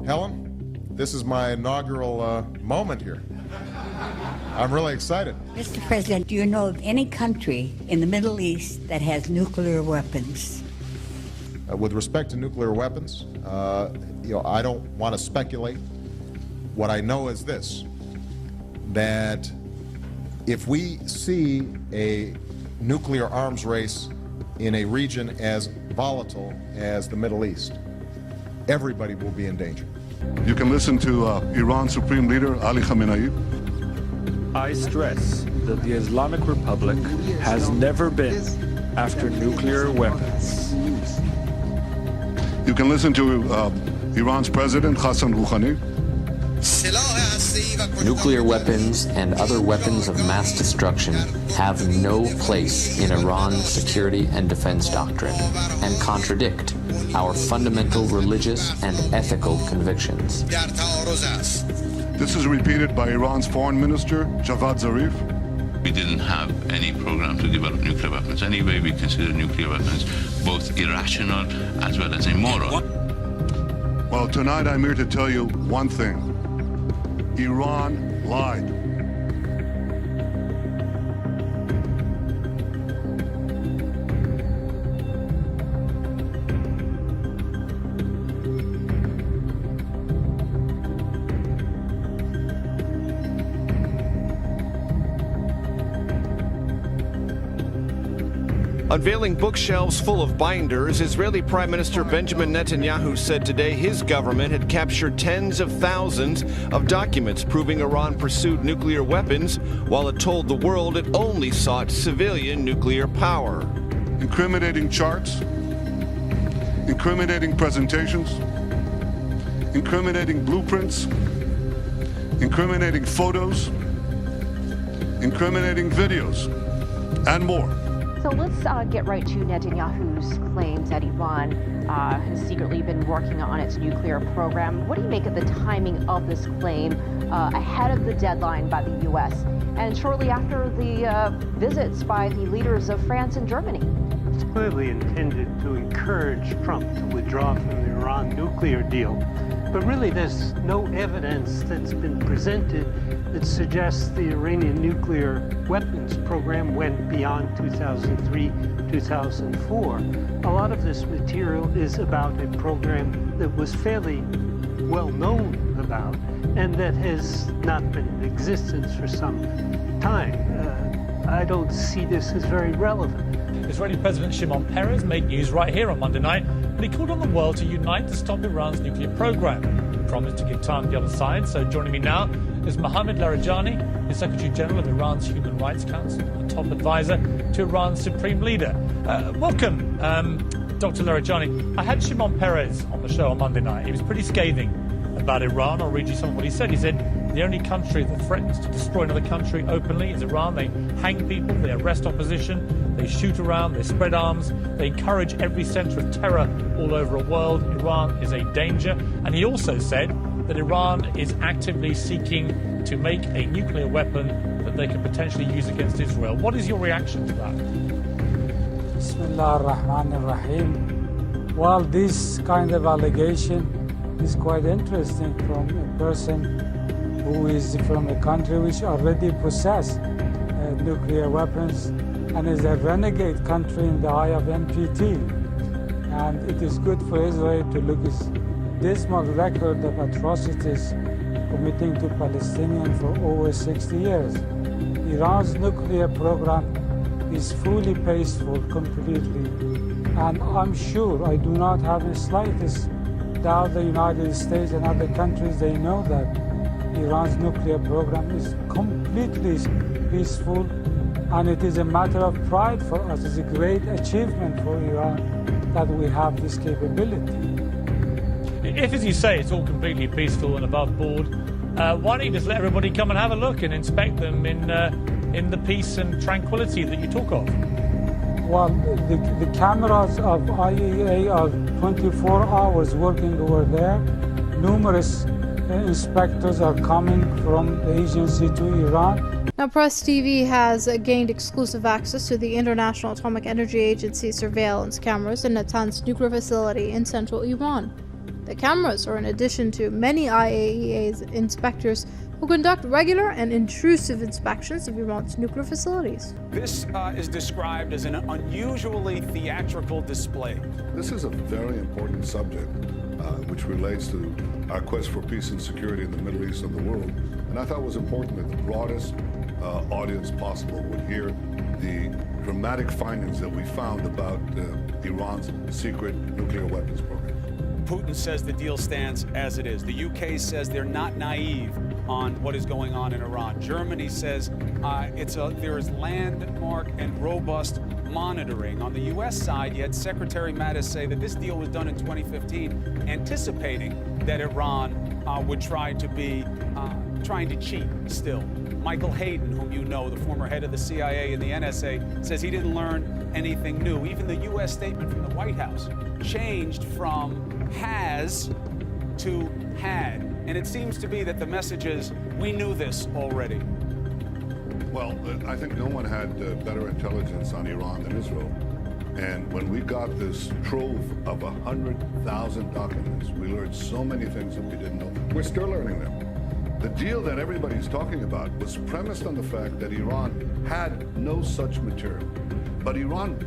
Helen, this is my inaugural moment here. I'm really excited. Mr. President, do you know of any country in the Middle East that has nuclear weapons? With respect to nuclear weapons, I don't want to speculate. What I know is this, that if we see a nuclear arms race in a region as volatile as the Middle East, everybody will be in danger. You can listen to Iran's Supreme Leader, Ali Khamenei. I stress that the Islamic Republic has never been after nuclear weapons. You can listen to Iran's President, Hassan Rouhani. Nuclear weapons and other weapons of mass destruction have no place in Iran's security and defense doctrine and contradict our fundamental religious and ethical convictions. This is repeated by Iran's Foreign Minister, Javad Zarif. We didn't have any program to develop nuclear weapons. Anyway, we consider nuclear weapons both irrational as well as immoral. Well, tonight I'm here to tell you one thing. Iran lied. Unveiling bookshelves full of binders, Israeli Prime Minister Benjamin Netanyahu said today his government had captured tens of thousands of documents proving Iran pursued nuclear weapons, while it told the world it only sought civilian nuclear power. Incriminating charts, incriminating presentations, incriminating blueprints, incriminating photos, incriminating videos, and more. So let's get right to Netanyahu's claims that Iran has secretly been working on its nuclear program. What do you make of the timing of this claim ahead of the deadline by the U.S. and shortly after the visits by the leaders of France and Germany? It's clearly intended to encourage Trump to withdraw from the Iran nuclear deal. But really, there's no evidence that's been presented that suggests the Iranian nuclear weapons program went beyond 2003, 2004. A lot of this material is about a program that was fairly well known about and that has not been in existence for some time. I don't see this as very relevant. Israeli President Shimon Peres made news right here on Monday night when he called on the world to unite to stop Iran's nuclear program. He promised to give time to the other side. So joining me now is Mohammad Larijani, the Secretary General of Iran's Human Rights Council, a top advisor to Iran's Supreme Leader. Welcome, Dr. Larijani. I had Shimon Peres on the show on Monday night. He was pretty scathing about Iran. I'll read you some of what he said. He said, the only country that threatens to destroy another country openly is Iran. They hang people, they arrest opposition, they shoot around, they spread arms, they encourage every center of terror all over a world. Iran is a danger. And he also said that Iran is actively seeking to make a nuclear weapon that they could potentially use against Israel. What is your reaction to that? Bismillah ar-Rahman ar-Rahim. Well, this kind of allegation is quite interesting from a person who is from a country which already possesses nuclear weapons and is a renegade country in the eye of NPT. And it is good for Israel to look at dismal record of atrocities committing to Palestinians for over 60 years. Iran's nuclear program is fully peaceful completely. And I'm sure, I do not have the slightest doubt the United States and other countries, they know that Iran's nuclear program is completely peaceful, and it is a matter of pride for us. It's a great achievement for Iran that we have this capability. If, as you say, it's all completely peaceful and above board, why don't you just let everybody come and have a look and inspect them in the peace and tranquility that you talk of? Well, the cameras of IAEA are 24 hours working over there. Numerous inspectors are coming from the agency to Iran. Now, Press TV has gained exclusive access to the International Atomic Energy Agency surveillance cameras in Natanz nuclear facility in central Iran. The cameras are in addition to many IAEA's inspectors who conduct regular and intrusive inspections of Iran's nuclear facilities. This is described as an unusually theatrical display. This is a very important subject which relates to our quest for peace and security in the Middle East and the world. And I thought it was important that the broadest audience possible would hear the dramatic findings that we found about Iran's secret nuclear weapons program. Putin says the deal stands as it is. The UK says they're not naive on what is going on in Iran. Germany says there is landmark and robust monitoring. On the U.S. side, you had Secretary Mattis say that this deal was done in 2015, anticipating that Iran would try to be trying to cheat still. Michael Hayden, whom you know, the former head of the CIA and the NSA, says he didn't learn anything new. Even the U.S. statement from the White House changed from has to had. And it seems to be that the message is, we knew this already. Well, I think no one had better intelligence on Iran than Israel. And when we got this trove of 100,000 documents, we learned so many things that we didn't know. We're still learning them. The deal that everybody's talking about was premised on the fact that Iran had no such material. But Iran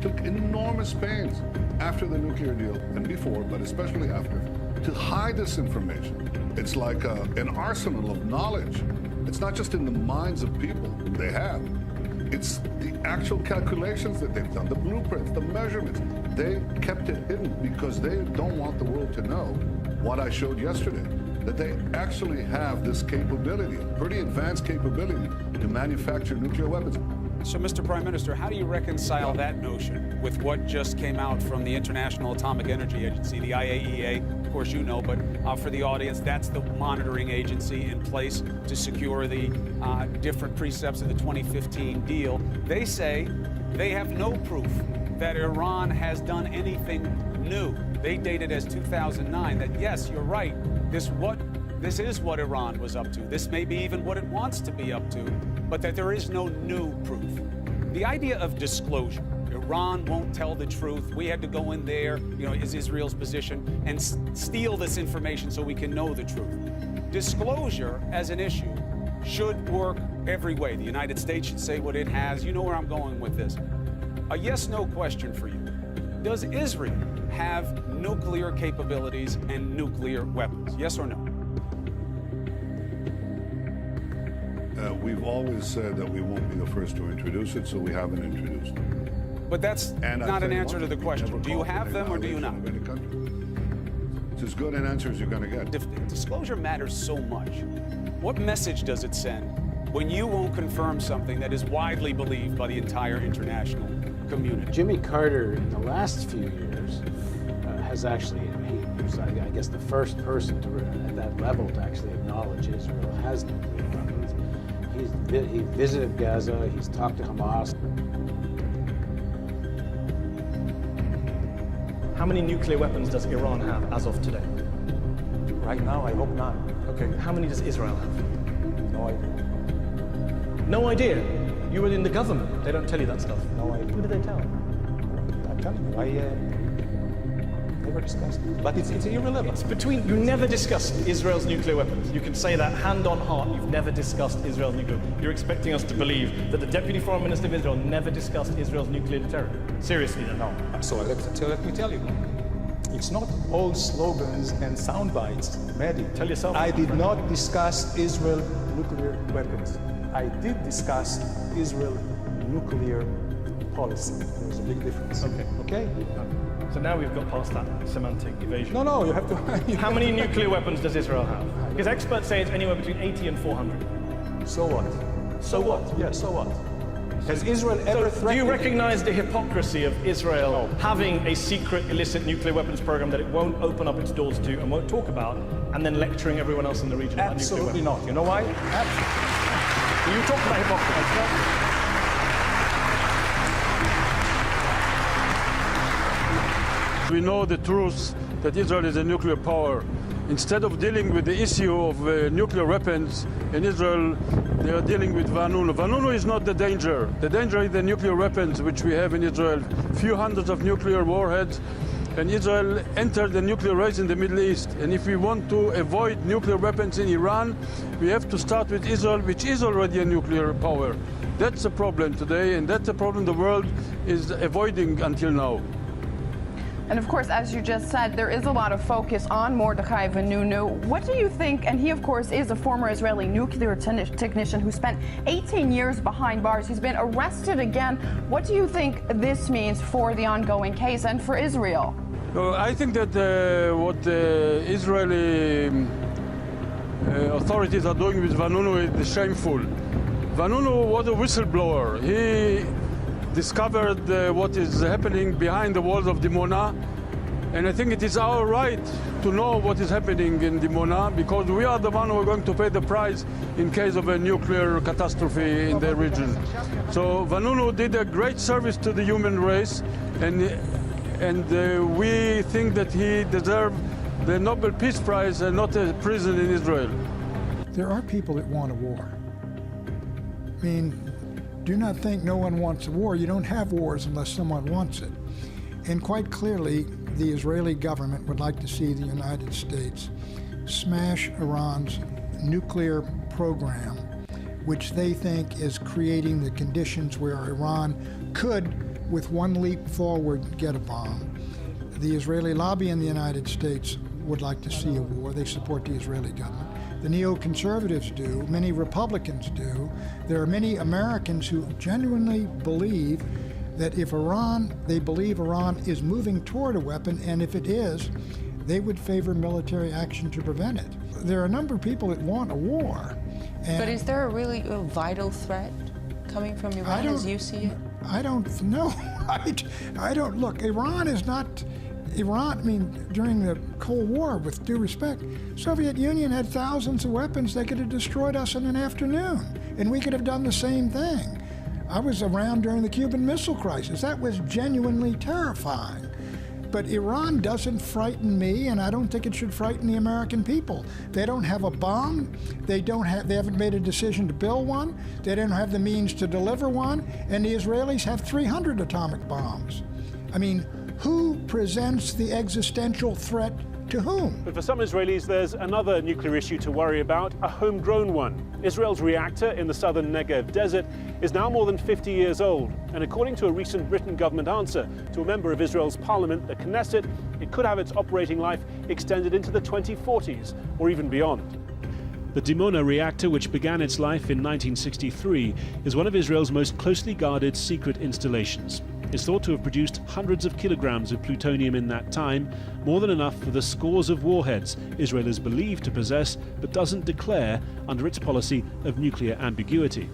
took enormous pains after the nuclear deal, and before, but especially after, to hide this information. It's like an arsenal of knowledge. It's not just in the minds of people they have. It's the actual calculations that they've done, the blueprints, the measurements. They kept it hidden because they don't want the world to know what I showed yesterday, that they actually have this capability, pretty advanced capability, to manufacture nuclear weapons. So, Mr. Prime Minister, how do you reconcile that notion with what just came out from the International Atomic Energy Agency, the IAEA? Of course, you know, but for the audience, that's the monitoring agency in place to secure the different precepts of the 2015 deal. They say they have no proof that Iran has done anything new. They date it as 2009, that yes, you're right, this is what Iran was up to. This may be even what it wants to be up to, but that there is no new proof. The idea of disclosure, Iran won't tell the truth. We had to go in there, is Israel's position, and steal this information so we can know the truth. Disclosure as an issue should work every way. The United States should say what it has. You know where I'm going with this. A yes-no question for you. Does Israel have nuclear capabilities and nuclear weapons? Yes or no? We've always said that we won't be the first to introduce it, so we haven't introduced it. But that's not an answer to the question. Do you have them or do you not? It's as good an answer as you're going to get. If disclosure matters so much, what message does it send when you won't confirm something that is widely believed by the entire international community? Jimmy Carter, in the last few years, has actually, he was, I guess, the first person at that level to actually acknowledge Israel has nuclear weapons. He visited Gaza, he's talked to Hamas. How many nuclear weapons does Iran have as of today? Right now, I hope not. Okay, how many does Israel have? No idea. No idea? You were in the government. They don't tell you that stuff. No idea. Who do they tell? I'm telling you, I never discussed it. But it's irrelevant. It's between, you never discussed Israel's nuclear weapons. You can say that hand on heart, you've never discussed Israel's nuclear. You're expecting us to believe that the Deputy Foreign Minister of Israel never discussed Israel's nuclear terror. Seriously, then? No. So let me tell you. It's not all slogans and sound bites, Mehdi. Tell yourself. I did not discuss Israel nuclear weapons. I did discuss Israel nuclear policy. There's a big difference. Okay? So now we've got past that semantic evasion. No, you have to... How many nuclear weapons does Israel have? Because experts say it's anywhere between 80 and 400. So what? So what? Yeah, so what? Has Israel ever threatened... Do you recognize the hypocrisy of Israel having a secret illicit nuclear weapons program that it won't open up its doors to and won't talk about, and then lecturing everyone else in the region about nuclear weapons? Absolutely not. You know why? You talk about hypocrisy. We know the truth that Israel is a nuclear power. Instead of dealing with the issue of nuclear weapons in Israel, they are dealing with Vanunu. Vanunu is not the danger. The danger is the nuclear weapons which we have in Israel. Few hundreds of nuclear warheads and Israel entered the nuclear race in the Middle East. And if we want to avoid nuclear weapons in Iran, we have to start with Israel, which is already a nuclear power. That's the problem today, and that's the problem the world is avoiding until now. And of course, as you just said, there is a lot of focus on Mordechai Vanunu. What do you think, and he of course is a former Israeli nuclear technician who spent 18 years behind bars. He's been arrested again. What do you think this means for the ongoing case and for Israel? I think that what the Israeli authorities are doing with Vanunu is shameful. Vanunu was a whistleblower. He discovered what is happening behind the walls of Dimona, and I think it is our right to know what is happening in Dimona, because we are the one who are going to pay the price in case of a nuclear catastrophe in the region. So Vanunu did a great service to the human race, and we think that he deserves the Nobel Peace Prize and not a prison in Israel. There are people that want a war. I mean, do not think no one wants a war. You don't have wars unless someone wants it. And quite clearly, the Israeli government would like to see the United States smash Iran's nuclear program, which they think is creating the conditions where Iran could, with one leap forward, get a bomb. The Israeli lobby in the United States would like to see a war. They support the Israeli government. The neoconservatives do, many Republicans do. There are many Americans who genuinely believe that if they believe Iran is moving toward a weapon, and if it is, they would favor military action to prevent it. There are a number of people that want a war. But is there a really vital threat coming from Iran as you see it? I don't know. I don't, look, Iran is not, I mean, during the Cold War, with due respect, Soviet Union had thousands of weapons. They could have destroyed us in an afternoon, and we could have done the same thing. I was around during the Cuban Missile Crisis. That was genuinely terrifying. But Iran doesn't frighten me, and I don't think it should frighten the American people. They don't have a bomb. They haven't made a decision to build one. They don't have the means to deliver one, and the Israelis have 300 atomic bombs. I mean, who presents the existential threat to whom? But for some Israelis, there's another nuclear issue to worry about, a homegrown one. Israel's reactor in the southern Negev desert is now more than 50 years old. And according to a recent Britain government answer to a member of Israel's parliament, the Knesset, it could have its operating life extended into the 2040s or even beyond. The Dimona reactor, which began its life in 1963, is one of Israel's most closely guarded secret installations. It's thought to have produced hundreds of kilograms of plutonium in that time, more than enough for the scores of warheads Israel is believed to possess, but doesn't declare under its policy of nuclear ambiguity.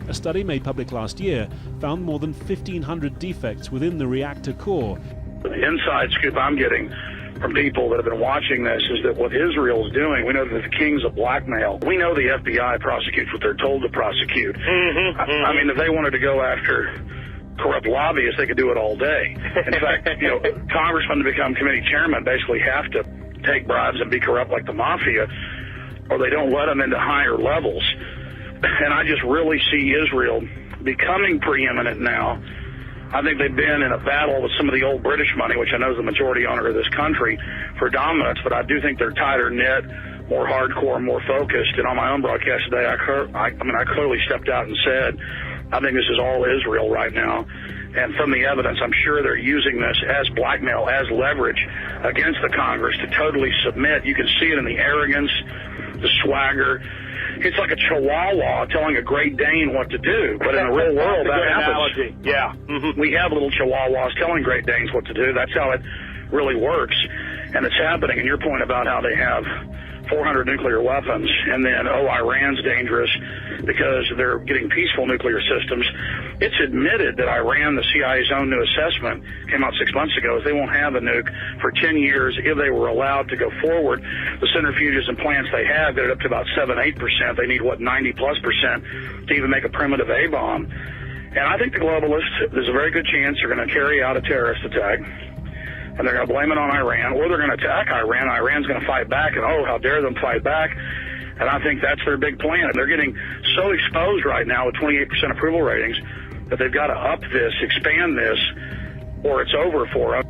A study made public last year found more than 1,500 defects within the reactor core. The inside scoop I'm getting from people that have been watching this is that what Israel's doing, we know that the king's of blackmail. We know the FBI prosecutes what they're told to prosecute. I mean, if they wanted to go after corrupt lobbyists, they could do it all day. In fact, congressmen to become committee chairman basically have to take bribes and be corrupt like the mafia, or they don't let them into higher levels. And I just really see Israel becoming preeminent now. I think they've been in a battle with some of the old British money, which I know is the majority owner of this country, for dominance, but I do think they're tighter knit, more hardcore, more focused. And on my own broadcast today, I clearly stepped out and said, I think this is all Israel right now. And from the evidence, I'm sure they're using this as blackmail, as leverage against the Congress to totally submit. You can see it in the arrogance, the swagger. It's like a chihuahua telling a Great Dane what to do. But in the real world, that happens. Analogy. Yeah. We have little chihuahuas telling Great Danes what to do. That's how it really works. And it's happening. And your point about how they have 400 nuclear weapons, and then, Iran's dangerous because they're getting peaceful nuclear systems. It's admitted that Iran, the CIA's own new assessment, came out 6 months ago, is they won't have a nuke for 10 years if they were allowed to go forward. The centrifuges and plants they have get it up to about 7-8%. They need, 90+% to even make a primitive A-bomb. And I think the globalists, there's a very good chance they're going to carry out a terrorist attack. And they're going to blame it on Iran, or they're going to attack Iran. Iran's going to fight back, and how dare them fight back. And I think that's their big plan. They're getting so exposed right now with 28% approval ratings that they've got to up this, expand this, or it's over for them.